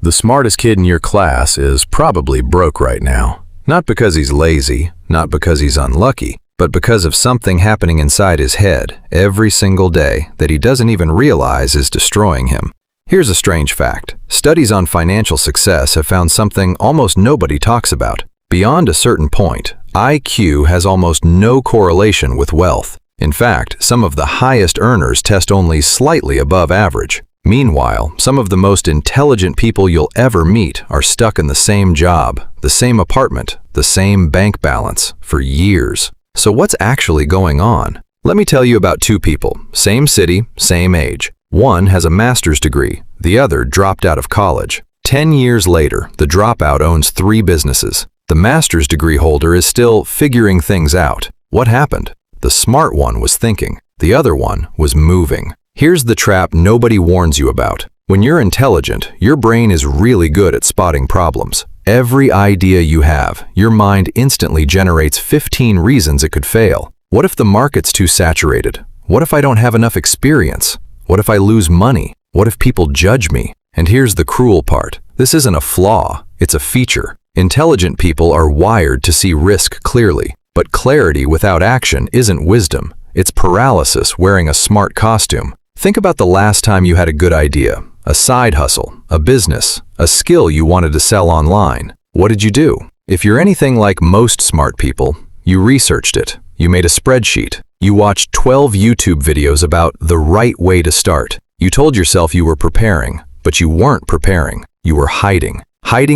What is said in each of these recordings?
The smartest kid in your class is probably broke right now. Not because he's lazy, not because he's unlucky, but because of something happening inside his head every single day that he doesn't even realize is destroying him. Here's a strange fact. Studies on financial success have found something almost nobody talks about. Beyond a certain point, IQ has almost no correlation with wealth. In fact, some of the highest earners test only slightly above average. Meanwhile, some of the most intelligent people you'll ever meet are stuck in the same job, the same apartment, the same bank balance for years. So what's actually going on? Let me tell you about two people, same city, same age. One has a master's degree, the other dropped out of college. 10 years later, the dropout owns 3 businesses. The master's degree holder is still figuring things out. What happened? The smart one was thinking, the other one was moving. Here's the trap nobody warns you about. When you're intelligent, your brain is really good at spotting problems. Every idea you have, your mind instantly generates 15 reasons it could fail. What if the market's too saturated? What if I don't have enough experience? What if I lose money? What if people judge me? And here's the cruel part. This isn't a flaw, it's a feature. Intelligent people are wired to see risk clearly, but clarity without action isn't wisdom. It's paralysis wearing a smart costume. Think about the last time you had a good idea, a side hustle, a business, a skill you wanted to sell online. What did you do? If you're anything like most smart people, you researched it, you made a spreadsheet, you watched 12 YouTube videos about the right way to start. You told yourself you were preparing, but you weren't preparing. You were hiding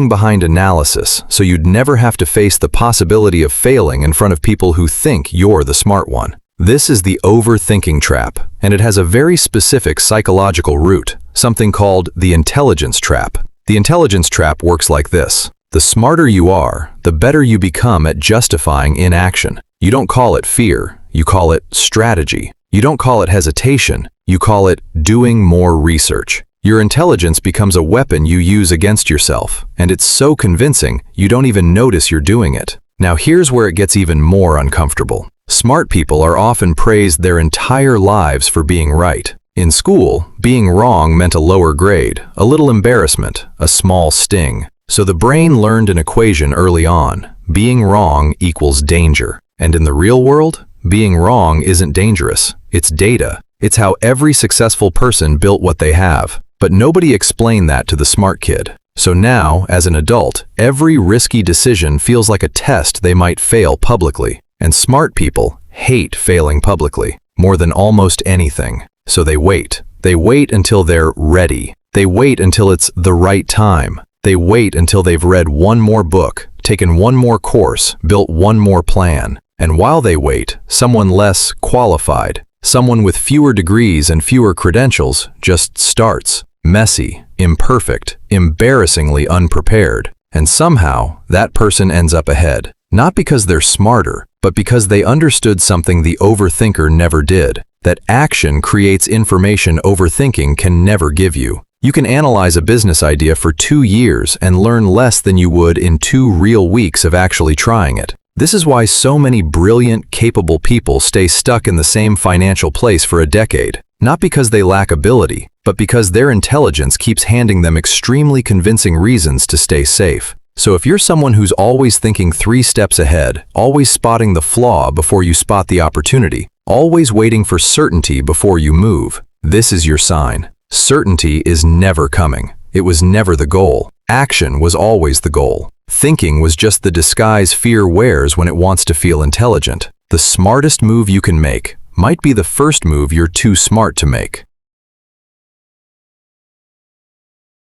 behind analysis, so you'd never have to face the possibility of failing in front of people who think you're the smart one. This is the overthinking trap, and it has a very specific psychological root, something called the intelligence trap. The intelligence trap works like this. The smarter you are, the better you become at justifying inaction. You don't call it fear, you call it strategy. You don't call it hesitation, you call it doing more research. Your intelligence becomes a weapon you use against yourself, and it's so convincing you don't even notice you're doing it. Now here's where it gets even more uncomfortable. Smart people are often praised their entire lives for being right. In school, being wrong meant a lower grade, a little embarrassment, a small sting. So the brain learned an equation early on. Being wrong equals danger. And in the real world, being wrong isn't dangerous. It's data. It's how every successful person built what they have. But nobody explained that to the smart kid. So now, as an adult, every risky decision feels like a test they might fail publicly. And smart people hate failing publicly more than almost anything. So they wait. They wait until they're ready. They wait until it's the right time. They wait until they've read one more book, taken one more course, built one more plan. And while they wait, someone less qualified, someone with fewer degrees and fewer credentials, just starts. Messy, imperfect, embarrassingly unprepared. And somehow, that person ends up ahead. Not because they're smarter, but because they understood something the overthinker never did. That action creates information overthinking can never give you. You can analyze a business idea for 2 years and learn less than you would in 2 real weeks of actually trying it. This is why so many brilliant, capable people stay stuck in the same financial place for a decade. Not because they lack ability, but because their intelligence keeps handing them extremely convincing reasons to stay safe. So if you're someone who's always thinking 3 steps ahead, always spotting the flaw before you spot the opportunity, always waiting for certainty before you move, this is your sign. Certainty is never coming. It was never the goal. Action was always the goal. Thinking was just the disguise fear wears when it wants to feel intelligent. The smartest move you can make might be the first move you're too smart to make.